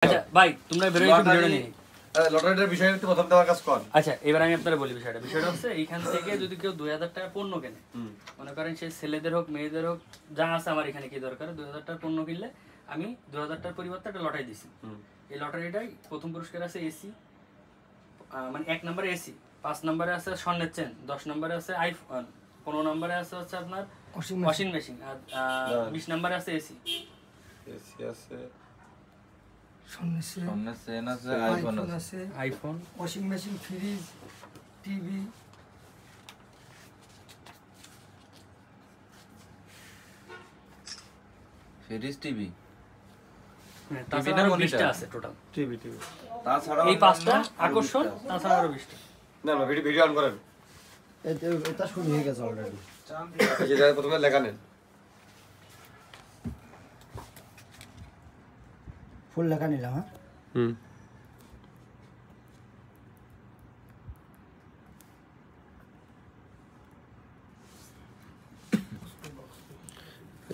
আচ্ছা ভাই তোমরা বের হইছো ভিডিওটা নিয়ে লটারিটার বিষয় একটু প্রথম দেওয়ার কাজ কর। আচ্ছা এবার আমি আপনাদের বলি বিষয়টা হচ্ছে এইখান থেকে যদি কেউ 2000 টাকা পণ্য কেনে, মনে করেন সে ছেলেদের হোক মেয়েদের হোক যা আছে আমার এখানে কি দরকার 2000 টাকার পণ্য কিনলে আমি 2000 টাকার পরিবর্তে একটা লটারি দিছি। এই লটারিটাই প্রথম পুরস্কার আছে এসি, মানে 1 নম্বরে এসি, 5 নম্বরে আছে স্বর্ণের চেন, 10 নম্বরে আছে আইফোন, 15 নম্বরে আছে হচ্ছে আপনার ওয়াশিং মেশিন, আর 20 নম্বরে আছে এসি আছে iPhone, washing machine, fridge, TV, TV তাছাড়া আরো 20টা আছে টোটাল। টিভি তাছাড়া এই 5টা আকর্ষণ, তাছাড়া আরো 20টা। না ভিডিও অন করেন। এটা শুরু হয়ে গেছে অলরেডি। যেটা প্রথমে লেখা নেন, ফুল লেখা নিলাম। হ্যাঁ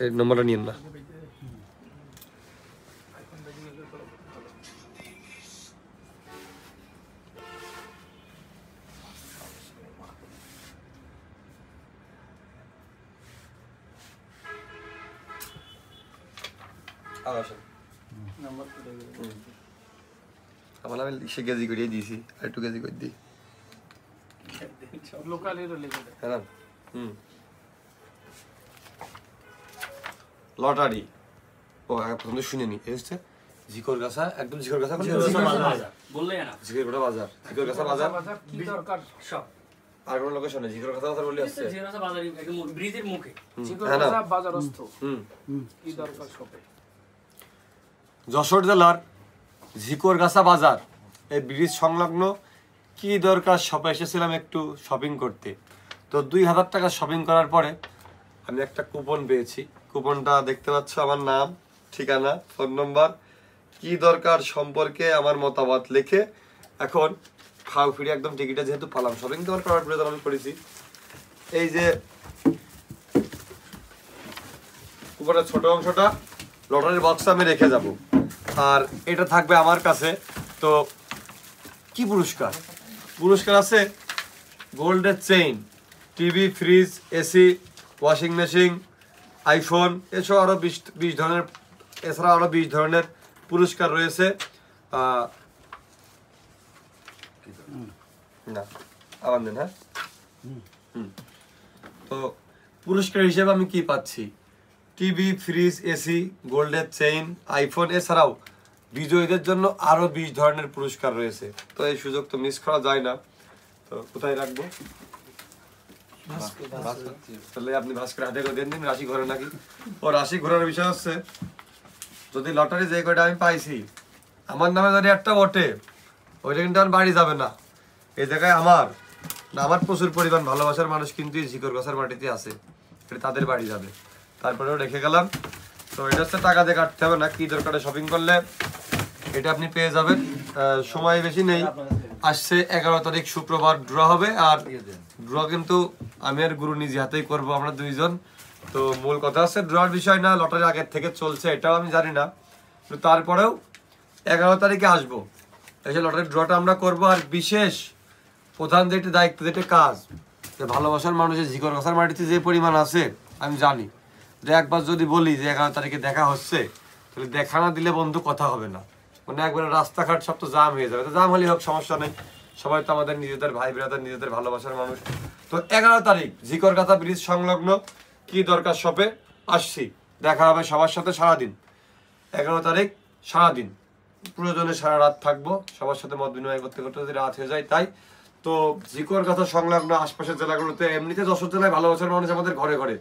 এই নম্বরটা নিয়েন না। আমার আমি সে কেজি করিয়ে দিয়েছি, আর একটু কেজি করে দিই। হ্যাঁ লটারি ও প্রথমে শুনে নি হচ্ছে জিকর গাছা, একদম জিকর গাছা বললেই না জিকর বাজার, জিকর গাছা বাজার কি দরকার সব। আর কোন লোকেশনে জিকর গাছা বাজার বললে আসছে জিকর গাছা বাজার একদম ব্রিজের মুখে জিকর গাছা বাজারস্থ কি দরকার শপে। যশোর জেলার ঝিকরগাছা বাজার এই ব্রিজ সংলগ্ন কি দরকার শপে এসেছিলাম একটু শপিং করতে। তো 2000 টাকা শপিং করার পরে আমি একটা কুপন পেয়েছি। কুপনটা দেখতে পাচ্ছ, আমার নাম, ঠিকানা, ফোন নম্বর, কি দরকার সম্পর্কে আমার মতামত লিখে এখন খাও ফিরে একদম টিকিটে যেহেতু পালাম শপিং তো করার প্রয়োজন আমি করেছি। এই যে কুপনের ছোট অংশটা লটারির বক্সে আমি রেখে যাব, আর এটা থাকবে আমার কাছে। তো কি পুরস্কার? পুরস্কার আছে গোল্ডের chain, TV, fridge, AC, washing machine, iPhone, এসব আরো 20 ধরনের, এছাড়া আরো 20 ধরনের পুরস্কার রয়েছে। না আবার দেন। হ্যাঁ তো পুরস্কার হিসেবে আমি কি পাচ্ছি? টিভি, ফ্রিজ, এসি, গোল্ডের চেইন, আইফোন, এছাড়াও বিজয়ীদের জন্য আরো 20 ধরনের পুরস্কার রয়েছে। তো এই সুযোগ তো মিস করা যায় না। তো কোথায় রাখবো? তাহলে আপনি ভাস্কর হাতে করে দেন দিন, রাশি ঘরে নাকি? ও রাশি ঘোরার বিষয় হচ্ছে, যদি লটারি যে কয়টা আমি পাইছি আমার নামে যদি একটা ওঠে, ওইটা কিন্তু আমার বাড়ি যাবে না। এই জায়গায় আমার প্রচুর পরিমাণ ভালোবাসার মানুষ কিন্তু এই ঝিকরগাছার মাটিতে আছে, এটা তাদের বাড়ি যাবে। তারপরেও রেখে গেলাম। তো এটা হচ্ছে টাকা দিয়ে কাটতে হবে না, কি দরকারে শপিং করলে এটা আপনি পেয়ে যাবেন। সময় বেশি নেই, আসছে 11 তারিখ শুক্রবার ড্র হবে। আর ড্র কিন্তু আমি আর গুরু নিজে হাতেই করবো, আমরা দুইজন। তো মূল কথা হচ্ছে ড্রর বিষয় না, লটারি আগের থেকে চলছে এটাও আমি জানি না, কিন্তু তারপরেও 11 তারিখে আসবো, এসে লটারির ড্রটা আমরা করবো। আর বিশেষ প্রধান যেটা দায়িত্ব, যেটা কাজ, যে ভালোবাসার মানুষের ঝিকরগাছার মাটিতে যে পরিমাণ আছে আমি জানি, যে একবার যদি বলি যে 11 তারিখে দেখা হচ্ছে, তাহলে দেখা না দিলে বন্ধু কথা হবে না, মানে একবারে রাস্তাঘাট সব তো জাম হয়ে যাবে। তো জাম হলেই হোক, সমস্যা নেই, সবাই তো আমাদের নিজেদের ভাই ব্রাদার, নিজেদের ভালোবাসার মানুষ। তো 11 তারিখ ঝিকরগাছা ব্রিজ সংলগ্ন কি দরকার শপে আসছি, দেখা হবে সবার সাথে সারাদিন। 11 তারিখ সারাদিন, প্রয়োজনে সারা রাত থাকবো সবার সাথে মত বিনিময় করতে করতে, যদি রাত হয়ে যায় তাই। তো ঝিকরগাছা সংলগ্ন আশপাশের জেলাগুলোতে, এমনিতে যশোর জেলায় ভালোবাসার মানুষ আমাদের ঘরে ঘরে,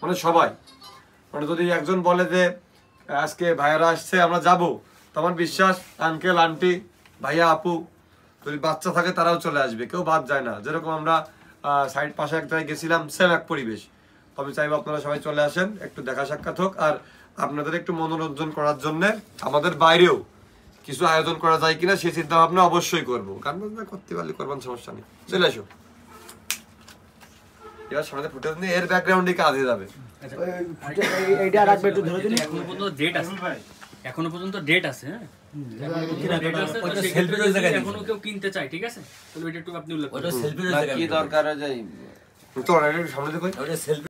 মানে সবাই। মানে যদি একজন বলে যে আজকে ভাইয়ারা আসছে আমরা যাব, তো আমার বিশ্বাস আঙ্কেল আন্টি ভাইয়া আপু যদি বাচ্চা থাকে তারাও চলে আসবে, কেউ বাদ যায় না। যেরকম আমরা সাইড পাশে এক জায়গায় গেছিলাম, সেম এক পরিবেশ। তো আমি চাইবো আপনারা সবাই চলে আসেন, একটু দেখা সাক্ষাৎ হোক। আর আপনাদের একটু মনোরঞ্জন করার জন্য আমাদের বাইরেও কিছু আয়োজন করা যায় কিনা সেই চিন্তা ভাবনা অবশ্যই করবো। গান বাজনা করতে পারলে করবেন, সমস্যা নেই, চলে আসো। এবার সামনে ফুটেজ নিয়ে এর ব্যাকগ্রাউন্ডে কাজ হয়ে যাবে। এইটা রাখবে একটু ধরে দিন। এখনো পর্যন্ত ডেট আছে, এখনো পর্যন্ত ডেট আছে, হ্যাঁ এখনো পর্যন্ত date আছে, তো ওইটা সেক্ষেত্রে selfie যদি জায়গায় এখনো কেউ কিনতে চায়, ঠিক আছে, তাহলে ওইটা একটু আপনি উল্লেখ ওটা করবেন। সেলফি না, কি দরকার যায় তো সামনে দেখো ওটা সেলফি